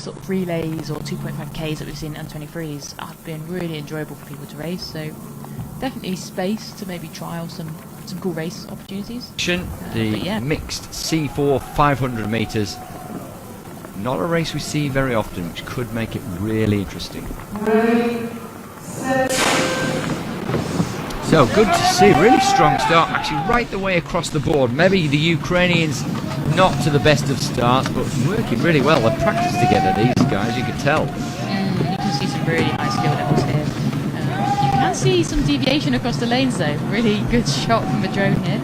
sort of relays or 2.5Ks that we've seen in M23s have been really enjoyable for people to race, so definitely space to maybe trial some cool race opportunities. The mixed C4 500 metres, not a race we see very often, which could make it really interesting. So good to see, really strong start, actually right the way across the board. Maybe the Ukrainians not to the best of starts, but working really well. They've practiced together, these guys, you can tell. You can see some really high skill levels here. You can see some deviation across the lanes though. Really good shot from the drone here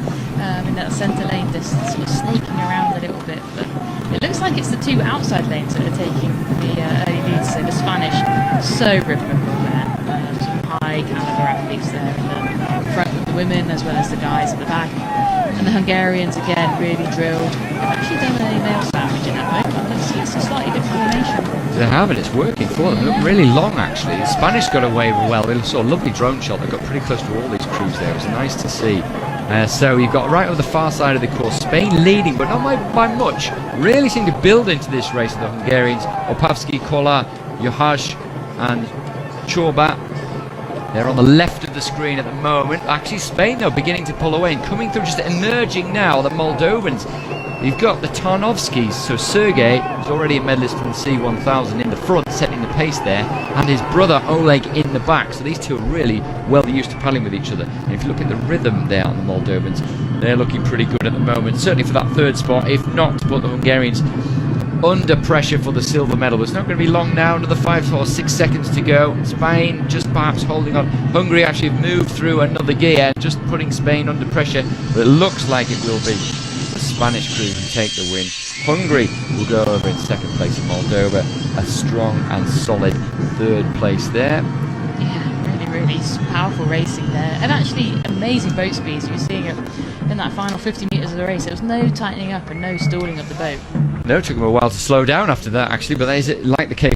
in that centre lane, just sort of snaking around a little bit. But it looks like it's the two outside lanes that are taking the early leads. So the Spanish, so rhythmical there. Some high caliber athletes there in the front with the women as well as the guys at the back. And the Hungarians again really drilled. They've actually done a male sandwich in that moment. Let's see, it's a slightly different animation. They have, and it's working for them. They look really long actually. The Spanish got away well. We saw a lovely drone shot. They got pretty close to all these crews there. It was nice to see. So you've got right over the far side of the course, Spain leading, but not by much. Really seem to build into this race, the Hungarians. Opavsky, Kolar, Johaj and Chorba. They're on the left of the screen at the moment. Actually, Spain, though, beginning to pull away and coming through, just emerging now, the Moldovans. You've got the Tarnovskis, so Sergei is already a medalist from the C1000 in the front, setting the pace there, and his brother Oleg in the back. So these two are really well used to paddling with each other. And if you look at the rhythm there on the Moldovans, they're looking pretty good at the moment, certainly for that third spot, if not to put the Hungarians under pressure for the silver medal. But it's not going to be long now, another 5 or 6 seconds to go. Spain just perhaps holding on. Hungary actually have moved through another gear, just putting Spain under pressure, but it looks like it will be the Spanish crew who take the win. Hungary will go over in second place, and Moldova a strong and solid third place there. Yeah, really powerful racing there, and actually amazing boat speeds. You're seeing it in that final 50 metres of the race. There was no tightening up and no stalling of the boat. No, it took them a while to slow down after that actually, but that is it, like the case.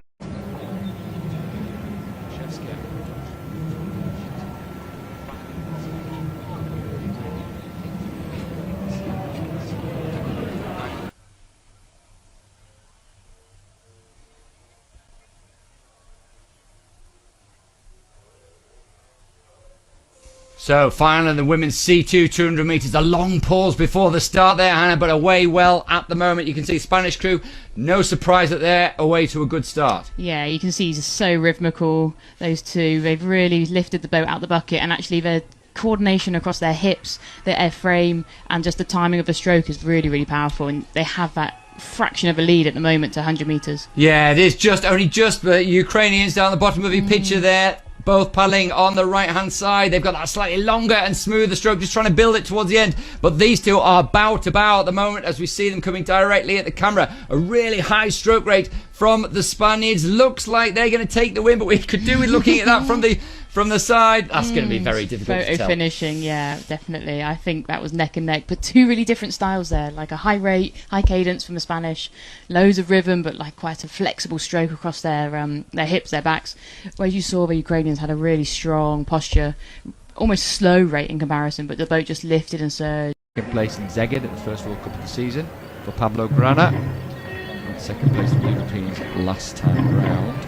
So, finally, the women's C2 200 metres. A long pause before the start there, Hannah, but away well at the moment. You can see Spanish crew, no surprise that they're away to a good start. Yeah, you can see just so rhythmical, those two. They've really lifted the boat out the bucket, and actually their coordination across their hips, their airframe, and just the timing of the stroke is really, really powerful, and they have that fraction of a lead at the moment to 100 metres. Yeah, it is only just the Ukrainians down the bottom of your picture there. Both paddling on the right hand side. They've got that slightly longer and smoother stroke, just trying to build it towards the end. But these two are bow to bow at the moment as we see them coming directly at the camera. A really high stroke rate from the Spaniards. Looks like they're going to take the win, but we could do with looking at that from the side. That's going to be very difficult to tell. Photo finishing, yeah, definitely. I think that was neck and neck, but two really different styles there, like a high rate, high cadence from the Spanish, loads of rhythm, but like quite a flexible stroke across their hips, their backs. Whereas you saw the Ukrainians had a really strong posture, almost slow rate in comparison, but the boat just lifted and surged. Second place in Szeged at the first World Cup of the season for Pablo Grana. And second place in the Europeans last time round.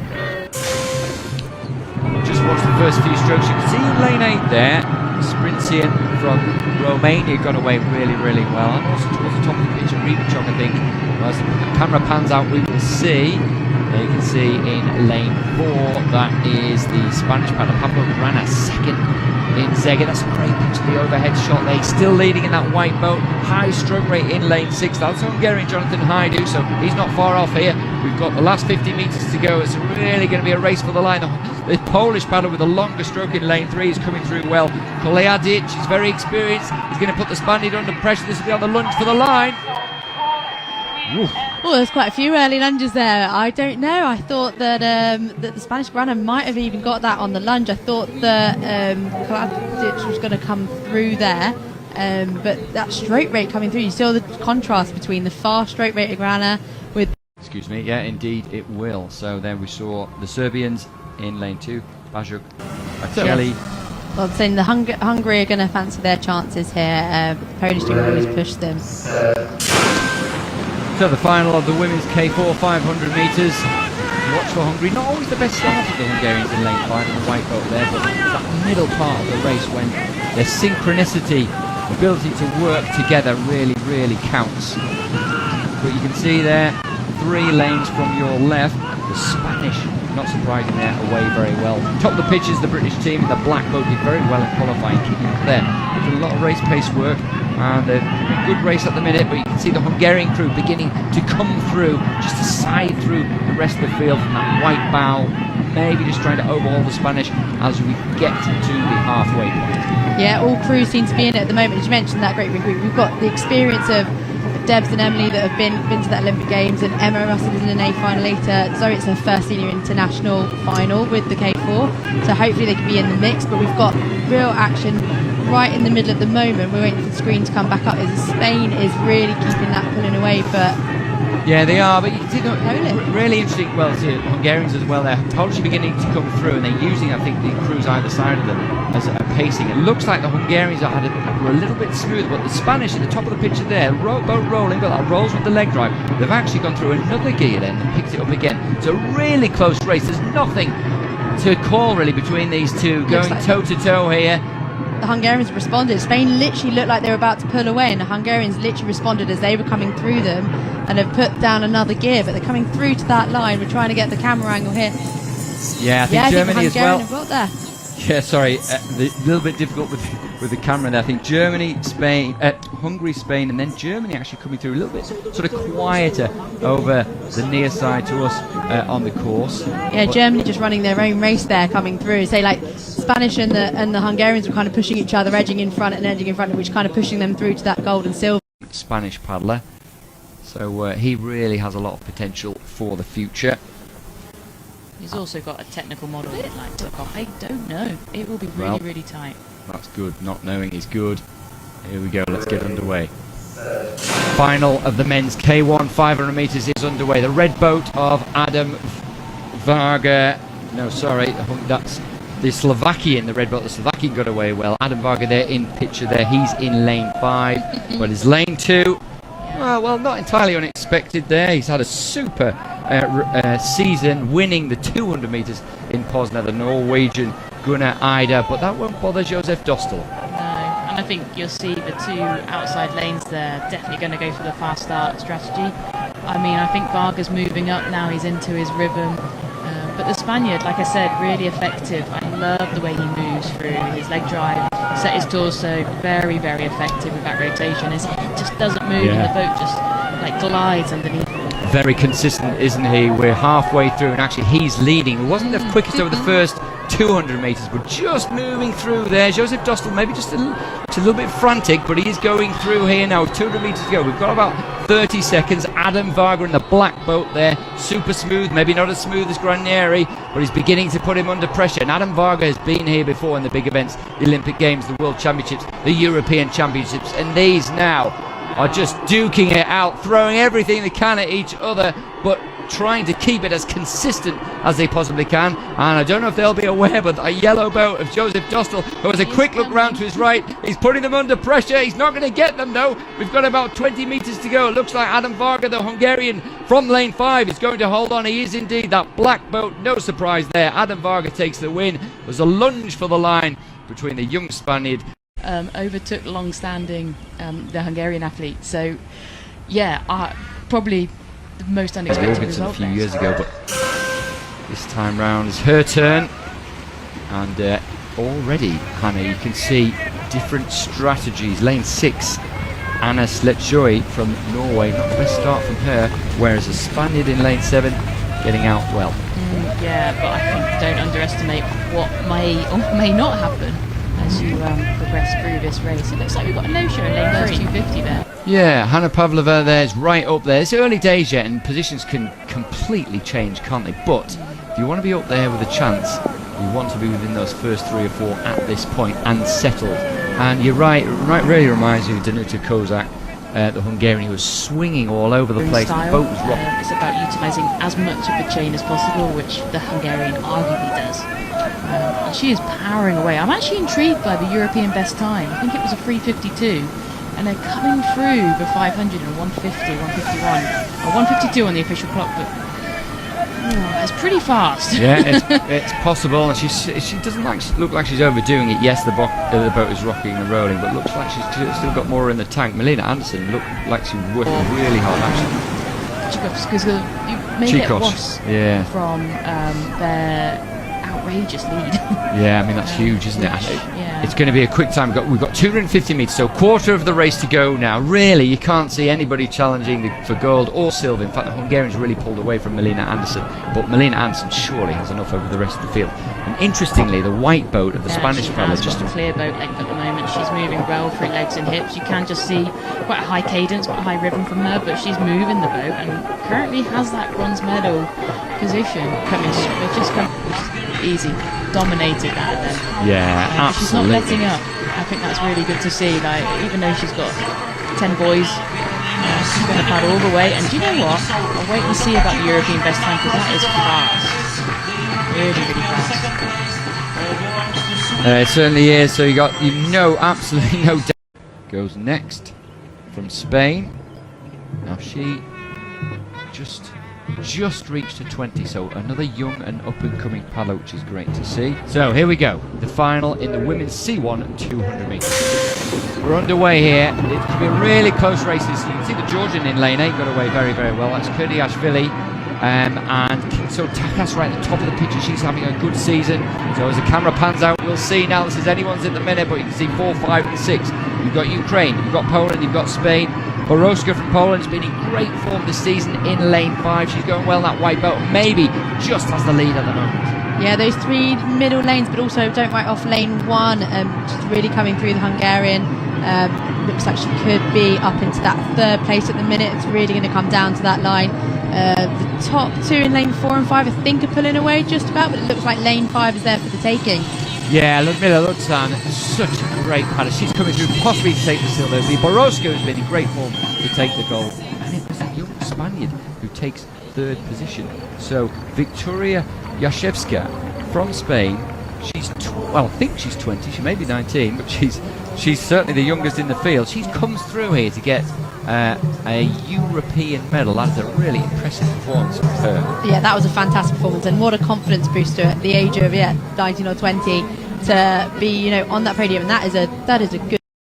Just watch the first few strokes. You can see in lane 8 there, Sprintsian from Romania got away really, really well. And also towards the top of the pitch, Rybachok, I think. As the camera pans out, we will see. You can see in lane 4, that is the Spanish paddler, Pablo Grana, second in Szeged. That's a great picture, the overhead shot there. He's still leading in that white boat. High stroke rate in lane 6. That's Hungarian Jonathan Haidu, so he's not far off here. We've got the last 50 metres to go. It's really going to be a race for the line. The Polish paddler with the longer stroke in lane 3 is coming through well. Kolejadic is very experienced. He's going to put the Spaniard under pressure. This will be on the lunge for the line. Oh, there's quite a few early lunges there. I don't know. I thought that that the Spanish runner might have even got that on the lunge. I thought that Kolejadic was going to come through there. But that stroke rate coming through, you saw the contrast between the fast stroke rate of Grana with... Excuse me, yeah, indeed it will. So then we saw the Serbians in lane 2, Bajuk, Acheli. Yes. Well, I'm saying the Hungary are going to fancy their chances here. But the Polish team always push them. So the final of the women's K4 500 metres. Watch for Hungary. Not always the best start of the Hungarians in lane 5 in the white boat there, but that middle part of the race when their synchronicity, ability to work together really, really counts. But you can see there, 3 lanes from your left, the Spanish, not surprising there, away very well. Top of the pitch is the British team. The black boat did very well in qualifying, keeping up there. Did a lot of race pace work, and a good race at the minute, but you can see the Hungarian crew beginning to come through, just to side through the rest of the field from that white bow, maybe just trying to overhaul the Spanish as we get to the halfway point. Yeah, all crews seem to be in it at the moment. As you mentioned, that great group. We've got the experience of Debs and Emily that have been to that Olympic Games, and Emma Russell is in an A final later. Zoe, it's her first senior international final with the K4, so hopefully they can be in the mix. But we've got real action right in the middle at the moment. We're waiting for the screen to come back up. Spain is really keeping that pulling away, but yeah, they are, but you can see really interesting. Well, see, Hungarians as well. They're Polish beginning to come through, and they're using, I think, the crews either side of them as a pacing. It looks like the Hungarians were a little bit smooth, but the Spanish at the top of the picture there, boat rolling, but that rolls with the leg drive. They've actually gone through another gear then and picked it up again. It's a really close race. There's nothing to call really between these two, going toe to toe here. The Hungarians responded. Spain literally looked like they were about to pull away, and the Hungarians literally responded as they were coming through them and have put down another gear, but they're coming through to that line. We're trying to get the camera angle here. Yeah, I think Germany as well. Have got there. Yeah, sorry, a little bit difficult with the camera there. I think Germany, Spain, Hungary, Spain, and then Germany actually coming through a little bit sort of quieter over the near side to us on the course. Yeah, but Germany just running their own race there, coming through. Say like Spanish and the Hungarians were kind of pushing each other, edging in front, which kind of pushing them through to that gold and silver. Spanish paddler, so he really has a lot of potential for the future. He's also got a technical model headlight, so I don't know. It will be really, really tight. That's good. Not knowing is good. Here we go. Let's get underway. Final of the men's K1 500 metres is underway. The red boat of Adam Varga. No, sorry. That's the Slovakian. The red boat, the Slovakian got away well. Adam Varga there in picture there. He's in lane 5. But his lane 2. Well, not entirely unexpected there. He's had a super season, winning the 200 metres in Poznan, the Norwegian Gunnar Ida, but that won't bother Josef Dostal. No, and I think you'll see the 2 outside lanes there definitely going to go for the fast start strategy. I mean, I think Varga's moving up now, he's into his rhythm, but the Spaniard, like I said, really effective. I love the way he moves through his leg drive, set his torso, very, very effective with that rotation. He just doesn't move and the boat just like glides underneath him. Very consistent, isn't he? We're halfway through, and actually he's leading. He wasn't the quickest over the first 200 metres, but just moving through there. Josef Dostal maybe just a little bit frantic, but he is going through here now. 200 metres to go. We've got about 30 seconds. Adam Varga in the black boat there, super smooth, maybe not as smooth as Granieri, but he's beginning to put him under pressure. And Adam Varga has been here before in the big events, the Olympic Games, the World Championships, the European Championships, and these now are just duking it out, throwing everything they can at each other, but trying to keep it as consistent as they possibly can. And I don't know if they'll be aware, but a yellow boat of Josef Dostal, who has a quick look round to his right, he's putting them under pressure. He's not going to get them though. We've got about 20 metres to go. It looks like Adam Varga, the Hungarian from lane 5, is going to hold on. He is indeed. That black boat, no surprise there. Adam Varga takes the win. There's a lunge for the line between the young Spaniard. Overtook long-standing the Hungarian athlete. So, yeah, probably the most unexpected result. A few years ago, but this time round is her turn, and already, Hannah, you can see different strategies. Lane 6, Anna Sletjoy from Norway, not the best start from her, whereas a Spaniard in lane 7 getting out well. Yeah, but I think don't underestimate what may or may not happen as you progress through this race. It looks like we've got a no-show in lane 3. 250 there. Yeah, Hannah Pavlova there's right up there. It's early days yet, and positions can completely change, can't they? But if you want to be up there with a chance, you want to be within those first 3 or 4 at this point and settled. And you're right, really reminds me of Danuta Kozak, the Hungarian, who was swinging all over the place. The boat was rocking. It's about utilising as much of the chain as possible, which the Hungarian arguably does. And she is powering away. I'm actually intrigued by the European best time. I think it was a 3:52. and they're coming through the 500 and 150, 151, or 152 on the official clock, but it's pretty fast. Yeah, it's possible, and she doesn't look like she's overdoing it. Yes, the boat is rocking and rolling, but looks like she's still got more in the tank. Melina Anderson looked like she was working really hard, actually. Because you may get lost from their outrageous lead. Yeah, I mean, that's huge, isn't it? Yeah. It's going to be a quick time. We've got 250 metres, so quarter of the race to go now. Really, you can't see anybody challenging for gold or silver. In fact, the Hungarians really pulled away from Melina Anderson, but Melina Anderson surely has enough over the rest of the field. And interestingly, the white boat of the Spanish fella just a clear boat length at the moment. She's moving well through legs and hips. You can just see quite a high cadence, quite a high rhythm from her, but she's moving the boat and currently has that bronze medal position coming. Just easy, dominated that then. Yeah, absolutely. She's not letting up. I think that's really good to see. Like, even though she's got 10 boys, she's going to paddle all the way. And do you know what? I'll wait and see about the European best time, because that is fast. Really, really fast. It certainly is. So absolutely no doubt. Goes next from Spain. Now she just reached a 20, so another young and up-and-coming paddler, which is great to see. So here we go, the final in the women's C1 200 metres. We're underway here. It's going to be a really close race. You can see the Georgian in lane 8 got away very, very well. That's Kurdiashvili and Kinso Takas right at the top of the picture. She's having a good season. So as the camera pans out, we'll see now. This is anyone's in the minute, but you can see 4, 5 and 6. You've got Ukraine, you've got Poland, you've got Spain. Borowska from Poland's been in great form this season in lane 5. She's going well in that white boat. Maybe just has the lead at the moment. Yeah, those 3 middle lanes, but also don't write off lane 1. She's really coming through the Hungarian. Looks like she could be up into that 3rd place at the minute. It's really going to come down to that line. The top 2 in lane 4 and 5 I think are pulling away just about, but it looks like lane 5 is there for the taking. Yeah, Ludmila Lutzan, such a great paddler. She's coming through possibly to take the silver. The Borowska has been in great form to take the gold. And it was a young Spaniard who takes 3rd position. So Victoria Yashevska from Spain. I think she's 20. She may be 19, but she's certainly the youngest in the field. She comes through here to get a European medal. That's a really impressive performance from her. Yeah, that was a fantastic performance, and what a confidence booster at the age of 19 or 20 to be on that podium. And that is a good